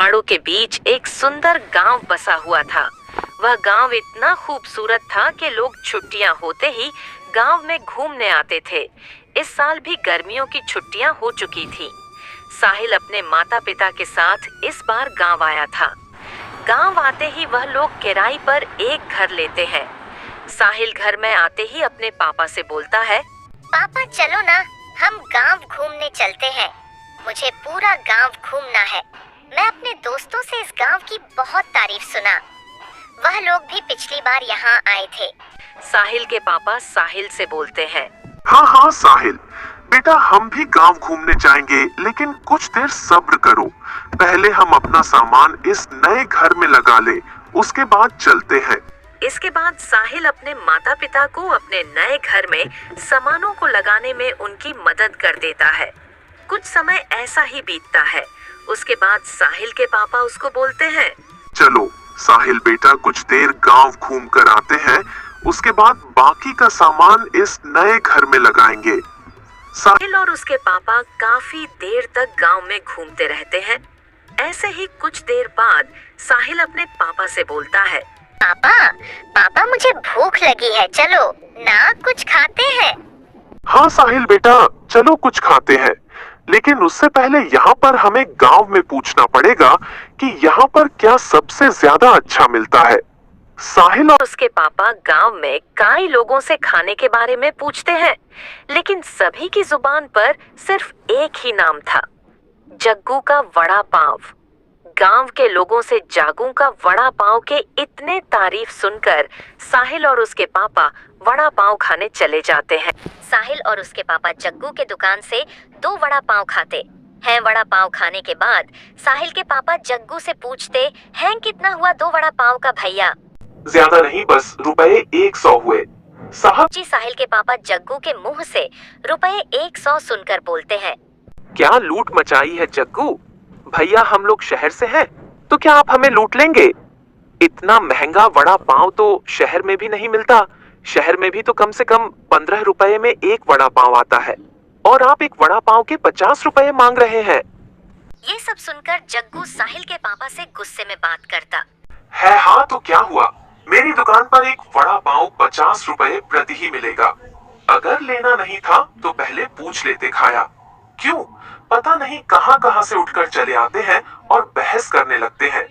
पहाड़ों के बीच एक सुंदर गांव बसा हुआ था। वह गांव इतना खूबसूरत था कि लोग छुट्टियां होते ही गांव में घूमने आते थे। इस साल भी गर्मियों की छुट्टियां हो चुकी थी। साहिल अपने माता पिता के साथ इस बार गांव आया था। गांव आते ही वह लोग किराए पर एक घर लेते हैं। साहिल घर में आते ही अपने पापा से बोलता है, पापा चलो ना, हम गांव घूमने चलते हैं। मुझे पूरा गांव घूमना है। मैं अपने दोस्तों से इस गांव की बहुत तारीफ सुना। वह लोग भी पिछली बार यहाँ आए थे। साहिल के पापा साहिल से बोलते हैं, हाँ हाँ साहिल, बेटा हम भी गांव घूमने जाएंगे, लेकिन कुछ देर सब्र करो। पहले हम अपना सामान इस नए घर में लगा ले, उसके बाद चलते हैं। इसके बाद साहिल अपने माता पिता को अपने नए घर में सामानों को लगाने में उनकी मदद कर देता है। कुछ समय ऐसा ही बीतता है। उसके बाद साहिल के पापा उसको बोलते हैं, चलो साहिल बेटा, कुछ देर गांव घूम कर आते हैं, उसके बाद बाकी का सामान इस नए घर में लगाएंगे। साहिल और उसके पापा काफी देर तक गांव में घूमते रहते हैं। ऐसे ही कुछ देर बाद साहिल अपने पापा से बोलता है, पापा पापा मुझे भूख लगी है, चलो ना कुछ खाते हैं। हाँ साहिल बेटा, चलो कुछ खाते हैं, लेकिन उससे पहले यहाँ पर हमें गांव में पूछना पड़ेगा कि यहाँ पर क्या सबसे ज्यादा अच्छा मिलता है। साहिल और उसके पापा गांव में कई लोगों से खाने के बारे में पूछते हैं, लेकिन सभी की जुबान पर सिर्फ एक ही नाम था, जग्गू का वड़ा पाव। गांव के लोगों से जागू का वड़ा पाव के इतने तारीफ सुनकर साहिल और उसके पापा वड़ा पाव खाने चले जाते हैं। साहिल और उसके पापा जग्गू के दुकान से 2 वड़ा पाव खाते हैं। वड़ा पाव खाने के बाद साहिल के पापा जग्गू से पूछते हैं, कितना हुआ 2 वड़ा पाव का भैया? ज्यादा नहीं, बस रुपए 100 हुए साहब जी। साहिल के पापा जग्गू के मुंह से रुपए 100 सुनकर बोलते हैं, क्या लूट मचाई है जग्गू? भैया हम लोग शहर से हैं, तो क्या आप हमें लूट लेंगे? इतना महंगा वड़ा पाव तो शहर में भी नहीं मिलता। शहर में भी तो कम से कम 15 रुपए में एक वड़ा पाव आता है, और आप एक वड़ा पाव के 50 रुपए मांग रहे हैं। ये सब सुनकर जग्गू साहिल के पापा से गुस्से में बात करता है। हाँ तो क्या हुआ, मेरी दुकान पर एक वड़ा पाव 50 रुपए प्रति ही मिलेगा। अगर लेना नहीं था तो पहले पूछ लेते खाया। क्यों, पता नहीं कहां कहां से उठकर चले आते हैं और बहस करने लगते हैं।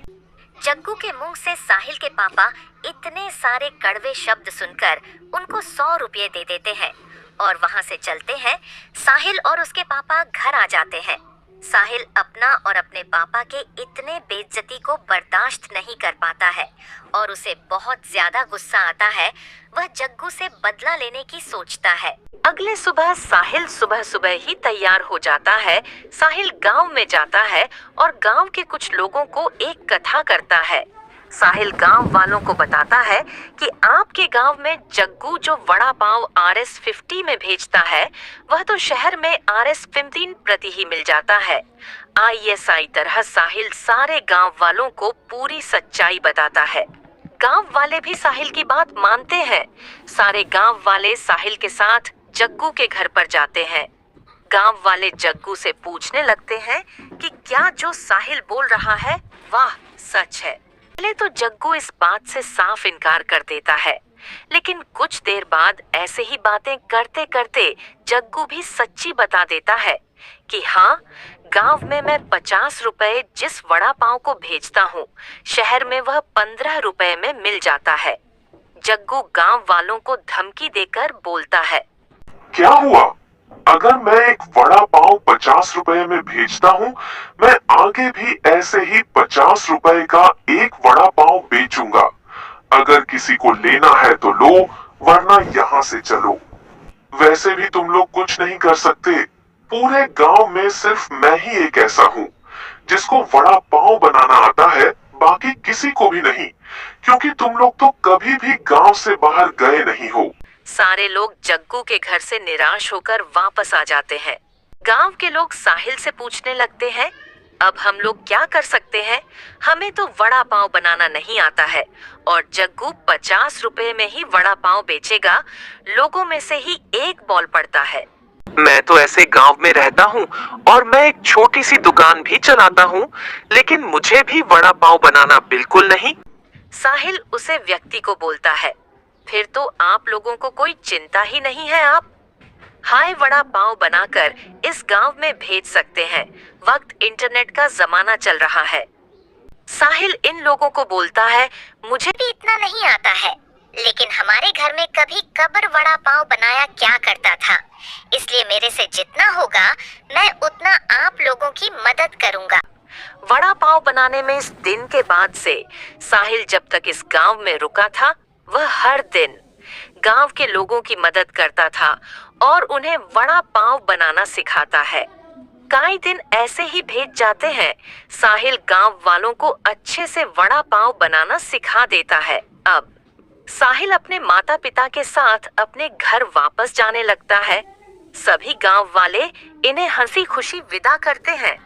जग्गू के मुंह से साहिल के पापा इतने सारे कड़वे शब्द सुनकर उनको 100 रुपये दे देते हैं और वहां से चलते हैं। साहिल और उसके पापा घर आ जाते हैं। साहिल अपना और अपने पापा के इतने बेइज्जती को बर्दाश्त नहीं कर पाता है और उसे बहुत ज्यादा गुस्सा आता है। वह जग्गू से बदला लेने की सोचता है। अगले सुबह साहिल सुबह सुबह ही तैयार हो जाता है। साहिल गांव में जाता है और गांव के कुछ लोगों को एक कथा करता है। साहिल गांव वालों को बताता है कि आपके गांव में जग्गू जो वड़ा पाव RS50 में भेजता है, वह तो शहर में RS15 प्रति ही मिल जाता है। ISI तरह साहिल सारे गांव वालों को पूरी सच्चाई बताता है। गांव वाले भी साहिल की बात मानते हैं। सारे गांव वाले साहिल के साथ जग्गू के घर पर जाते हैं। गांव वाले जग्गू से पूछने लगते हैं कि क्या जो साहिल बोल रहा है वाह सच है। पहले तो जग्गू इस बात से साफ इनकार कर देता है, लेकिन कुछ देर बाद ऐसे ही बातें करते करते जग्गू भी सच्ची बता देता है कि हाँ, गांव में मैं 50 रुपए जिस वड़ा पाव को भेजता हूँ, शहर में वह 15 रुपए में मिल जाता है। जग्गू गांव वालों को धमकी देकर बोलता है, क्या हुआ, अगर मैं एक वड़ा पाव 50 रुपए में भेजता हूँ, मैं आगे भी ऐसे ही 50 रुपए का एक वड़ा पाव बेचूंगा। अगर किसी को लेना है तो लो, वरना यहाँ से चलो। वैसे भी तुम लोग कुछ नहीं कर सकते। पूरे गांव में सिर्फ मैं ही एक ऐसा हूँ जिसको वड़ा पाव बनाना आता है, बाकी किसी को भी नहीं, क्योंकि तुम लोग तो कभी भी गांव से बाहर गए नहीं हो। सारे लोग जग्गू के घर से निराश होकर वापस आ जाते हैं। गांव के लोग साहिल से पूछने लगते हैं, अब हम लोग क्या कर सकते हैं? हमें तो वड़ा पाव बनाना नहीं आता है और जग्गू 50 रुपए में ही वड़ा पाव बेचेगा। लोगों में से ही एक बॉल पड़ता है। मैं तो ऐसे गांव में रहता हूँ और मैं एक छोटी सी दुकान भी चलाता हूँ, लेकिन मुझे भी वड़ा पाव बनाना बिल्कुल नहीं। साहिल उसे व्यक्ति को बोलता है, फिर तो आप लोगों को कोई चिंता ही नहीं है। आप हाय वड़ा पाव बनाकर इस गांव में भेज सकते हैं। वक्त इंटरनेट का जमाना चल रहा है। साहिल इन लोगों को बोलता है, मुझे भी इतना नहीं आता है, लेकिन हमारे घर में कभी कब्र वड़ा पाव बनाया क्या करता था, इसलिए मेरे से जितना होगा मैं उतना आप लोगों की मदद करूंगा। वड़ा पाव बनाने में इस दिन के बाद से साहिल जब तक इस गांव में रुका था, वह हर दिन गांव के लोगों की मदद करता था और उन्हें वड़ा पाव बनाना सिखाता है। कई दिन ऐसे ही भेज जाते हैं। साहिल गांव वालों को अच्छे से वड़ा पाव बनाना सिखा देता है। अब साहिल अपने माता पिता के साथ अपने घर वापस जाने लगता है। सभी गांव वाले इन्हें हंसी खुशी विदा करते हैं।